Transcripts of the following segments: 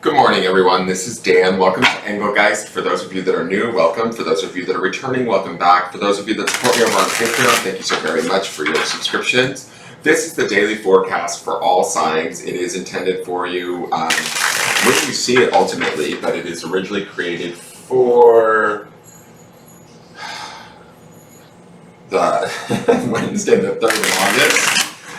Good morning, everyone. This is Dan. Welcome to Engelgeist. For those of you that are new, welcome. For those of you that are returning, welcome back. For those of you that support me over on Patreon, thank you so very much for your subscriptions. This is the daily forecast for all signs. It is intended for you when you see it ultimately, but it is originally created for the Wednesday the 3rd of August.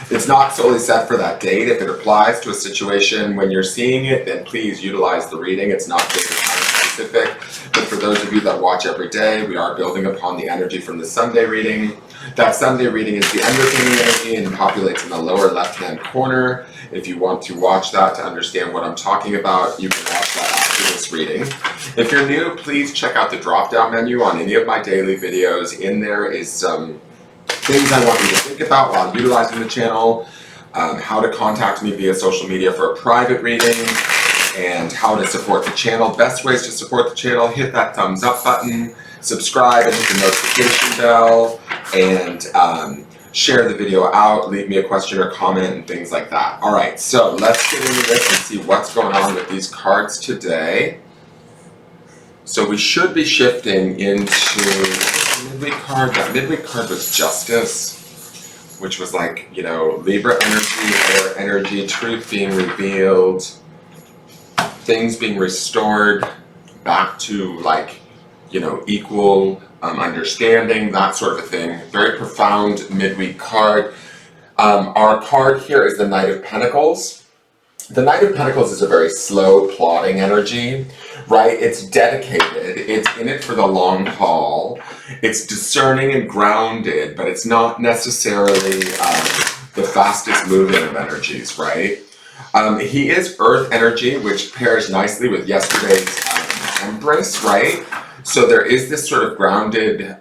It's not solely set for that date. If it applies to a situation when you're seeing it, then please utilize the reading. It's not just time specific, but for those of you that watch every day, we are building upon the energy from the Sunday reading. That Sunday reading is the underpinning energy and populates in the lower left-hand corner. If you want to watch that to understand what I'm talking about, you can watch that after this reading. If you're new, please check out the drop-down menu on any of my daily videos. In there is some things I want you to think about while utilizing the channel, how to contact me via social media for a private reading, and how to support the channel. Best ways to support the channel: hit that thumbs up button, subscribe and hit the notification bell, and share the video out, leave me a question or comment and things like that. Alright, so let's get into this and see what's going on with these cards today. So we should be shifting into midweek card. That midweek card was Justice, which was like, you know, Libra energy, air energy, truth being revealed, things being restored back to, like, you know, equal understanding, that sort of a thing. Very profound midweek card. Our card here is the Knight of Pentacles. The Knight of Pentacles is a very slow, plodding energy, right? It's dedicated, it's in it for the long haul, it's discerning and grounded, but it's not necessarily the fastest moving of energies, right? He is earth energy, which pairs nicely with yesterday's Empress, right? So there is this sort of grounded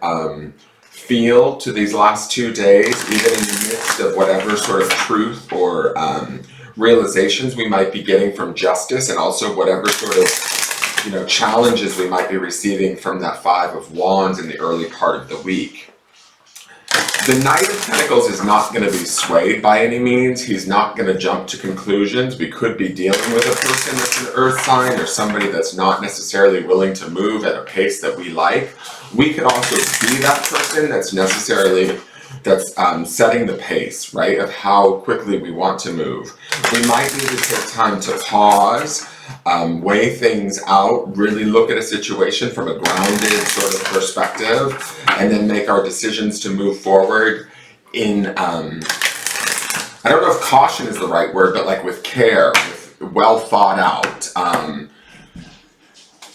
feel to these last 2 days, even in the midst of whatever sort of truth or realizations we might be getting from Justice, and also whatever sort of, you know, challenges we might be receiving from that Five of Wands in the early part of the week. The Knight of Pentacles is not going to be swayed by any means. He's not going to jump to conclusions. We could be dealing with a person that's an earth sign or somebody that's not necessarily willing to move at a pace that we like. We could also be that person that's setting the pace, right, of how quickly we want to move. We might need to take time to pause, weigh things out, really look at a situation from a grounded sort of perspective, and then make our decisions to move forward in, I don't know if caution is the right word, but like with care, with well thought out,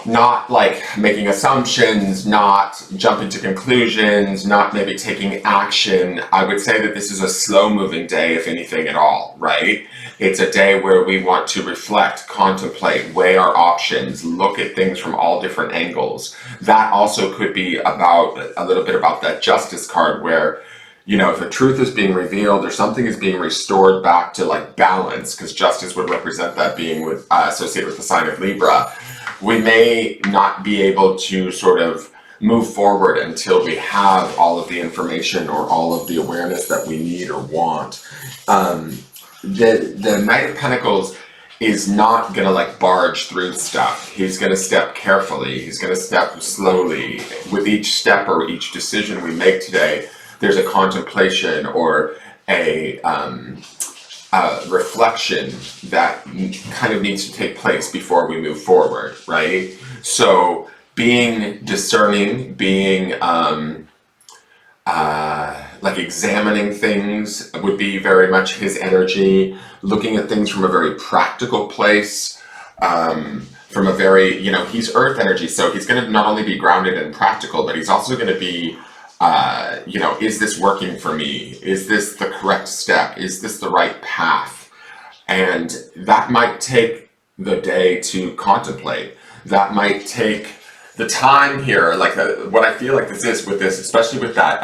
not like making assumptions, not jumping to conclusions, not maybe taking action. I would say that this is a slow moving day, if anything at all, right? It's a day where we want to reflect, contemplate, weigh our options, look at things from all different angles. That also could be about a little bit about that Justice card, where, you know, if the truth is being revealed or something is being restored back to like balance, because Justice would represent that being with associated with the sign of Libra, we may not be able to sort of move forward until we have all of the information or all of the awareness that we need or want. The Knight of Pentacles is not going to like barge through stuff. He's going to step carefully. He's going to step slowly. With each step or each decision we make today, there's a contemplation or a reflection that kind of needs to take place before we move forward, right? So being discerning, being like examining things would be very much his energy, looking at things from a very practical place, from a very, you know, he's earth energy, so he's going to not only be grounded and practical, but he's also going to be you know, is this working for me? Is this the correct step? Is this the right path? And that might take the day to contemplate. That might take the time here, like what I feel like this is with this, especially with that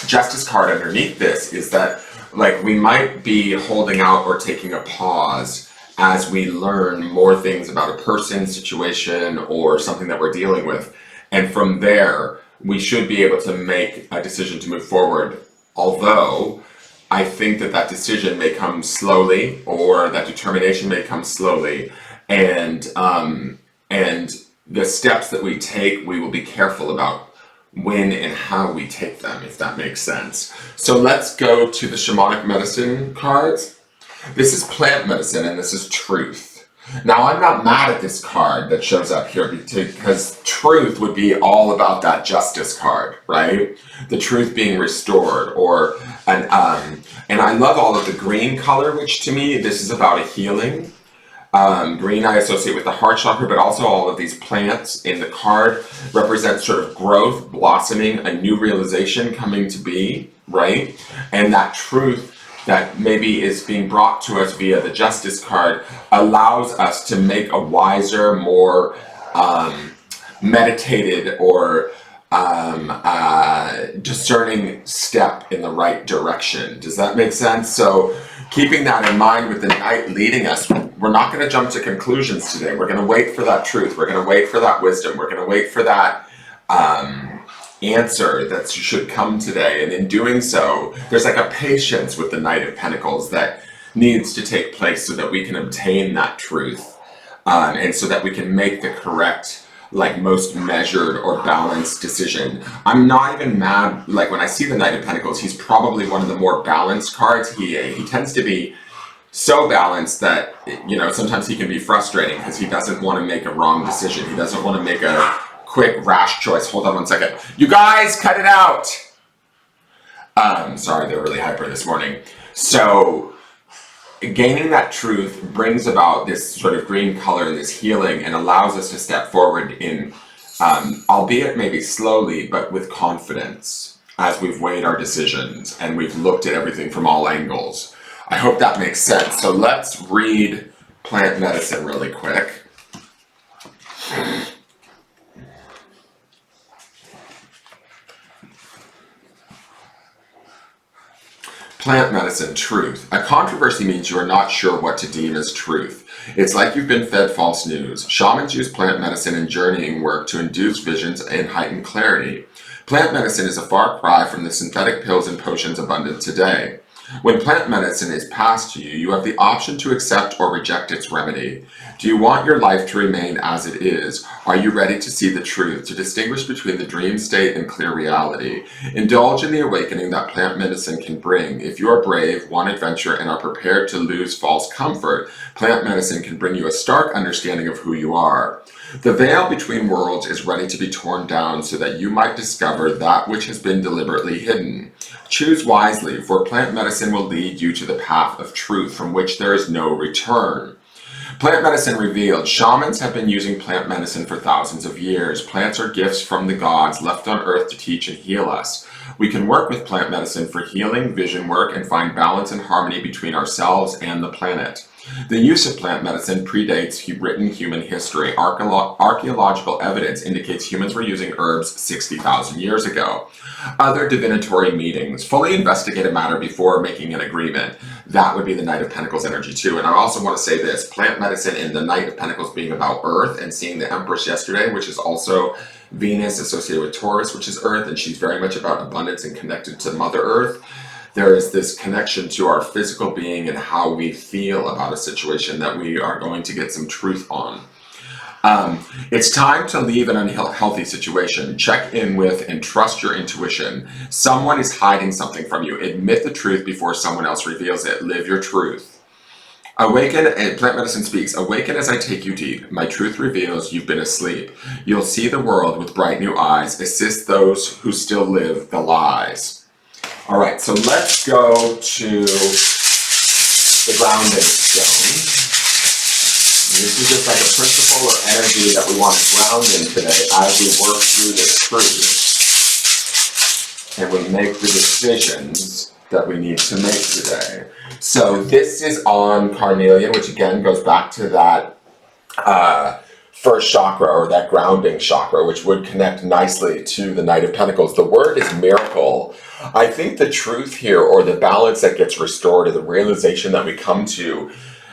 Justice card underneath this, is that like we might be holding out or taking a pause as we learn more things about a person, situation, or something that we're dealing with. And from there, we should be able to make a decision to move forward. Although I think that that decision may come slowly, or that determination may come slowly, and the steps that we take, we will be careful about when and how we take them, if that makes sense. So let's go to the shamanic medicine cards. This is plant medicine, and this is truth. Now, I'm not mad at this card that shows up here, because truth would be all about that justice card, right? The truth being restored, and I love all of the green color, which to me, this is about a healing. Green I associate with the heart chakra, but also all of these plants in the card represent sort of growth, blossoming, a new realization coming to be, right? And that truth that maybe is being brought to us via the justice card allows us to make a wiser, more meditated or discerning step in the right direction. Does that make sense? So keeping that in mind with the knight leading us, we're not going to jump to conclusions today. We're going to wait for that truth. We're going to wait for that wisdom. We're going to wait for that answer that should come today. And in doing so, there's like a patience with the Knight of Pentacles that needs to take place so that we can obtain that truth. And so that we can make the correct, like most measured or balanced decision. I'm not even mad, like when I see the Knight of Pentacles, he's probably one of the more balanced cards. He tends to be so balanced that, you know, sometimes he can be frustrating because he doesn't want to make a wrong decision. He doesn't want to make a quick, rash choice. Hold on one second. You guys, cut it out! Sorry, they're really hyper this morning. So, gaining that truth brings about this sort of green color and this healing and allows us to step forward in, albeit maybe slowly, but with confidence as we've weighed our decisions and we've looked at everything from all angles. I hope that makes sense. So let's read plant medicine really quick. Plant medicine, truth. A controversy means you are not sure what to deem as truth. It's like you've been fed false news. Shamans use plant medicine and journeying work to induce visions and heighten clarity. Plant medicine is a far cry from the synthetic pills and potions abundant today. When plant medicine is passed to you, you have the option to accept or reject its remedy. Do you want your life to remain as it is? Are you ready to see the truth, to distinguish between the dream state and clear reality? Indulge in the awakening that plant medicine can bring. If you are brave, want adventure, and are prepared to lose false comfort, plant medicine can bring you a stark understanding of who you are. The veil between worlds is ready to be torn down so that you might discover that which has been deliberately hidden. Choose wisely, for plant medicine will lead you to the path of truth from which there is no return. Plant medicine revealed. Shamans have been using plant medicine for thousands of years. Plants are gifts from the gods left on earth to teach and heal us. We can work with plant medicine for healing, vision work, and find balance and harmony between ourselves and the planet. The use of plant medicine predates written human history. Archaeological evidence indicates humans were using herbs 60,000 years ago. Other divinatory meetings. Fully investigate a matter before making an agreement. That would be the Knight of Pentacles energy too. And I also want to say this, plant medicine and the Knight of Pentacles being about Earth and seeing the Empress yesterday, which is also Venus associated with Taurus, which is Earth, and she's very much about abundance and connected to Mother Earth. There is this connection to our physical being and how we feel about a situation that we are going to get some truth on. It's time to leave an unhealthy situation. Check in with and trust your intuition. Someone is hiding something from you. Admit the truth before someone else reveals it. Live your truth. Awaken, and plant medicine speaks, awaken as I take you deep. My truth reveals you've been asleep. You'll see the world with bright new eyes. Assist those who still live the lies. All right, so let's go to the grounding stone. This is just like a principle or energy that we want to ground in today as we work through this truth. And we make the decisions that we need to make today. So this is on carnelian, which again goes back to that first chakra, or that grounding chakra, which would connect nicely to the Knight of Pentacles. The word is miracle. I think the truth here, or the balance that gets restored, or the realization that we come to,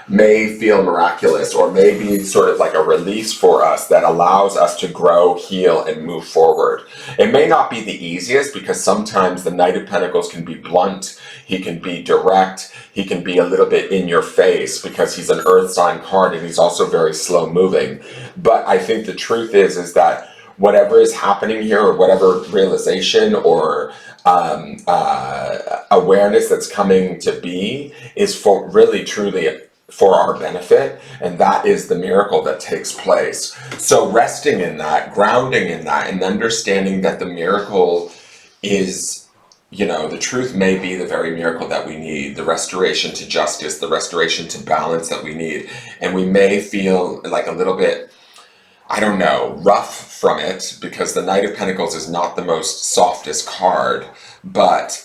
may feel miraculous, or may be sort of like a release for us that allows us to grow, heal, and move forward. It may not be the easiest, because sometimes the Knight of Pentacles can be blunt, he can be direct, he can be a little bit in your face, because he's an earth sign card and he's also very slow moving. But I think the truth is that whatever is happening here, or whatever realization or awareness that's coming to be, is for really truly for our benefit, and that is the miracle that takes place. So resting in that, grounding in that, and understanding that the miracle is, you know, the truth may be the very miracle that we need, the restoration to justice, the restoration to balance that we need. And we may feel like a little bit, I don't know, rough from it, because the Knight of Pentacles is not the most softest card, but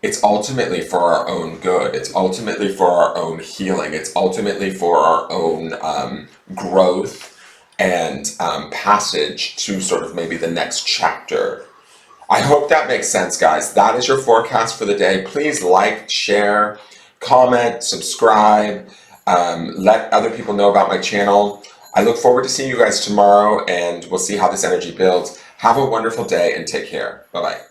it's ultimately for our own good. It's ultimately for our own healing. It's ultimately for our own growth and passage to sort of maybe the next chapter. I hope that makes sense, guys. That is your forecast for the day. Please like, share, comment, subscribe, let other people know about my channel. I look forward to seeing you guys tomorrow, and we'll see how this energy builds. Have a wonderful day and take care. Bye-bye.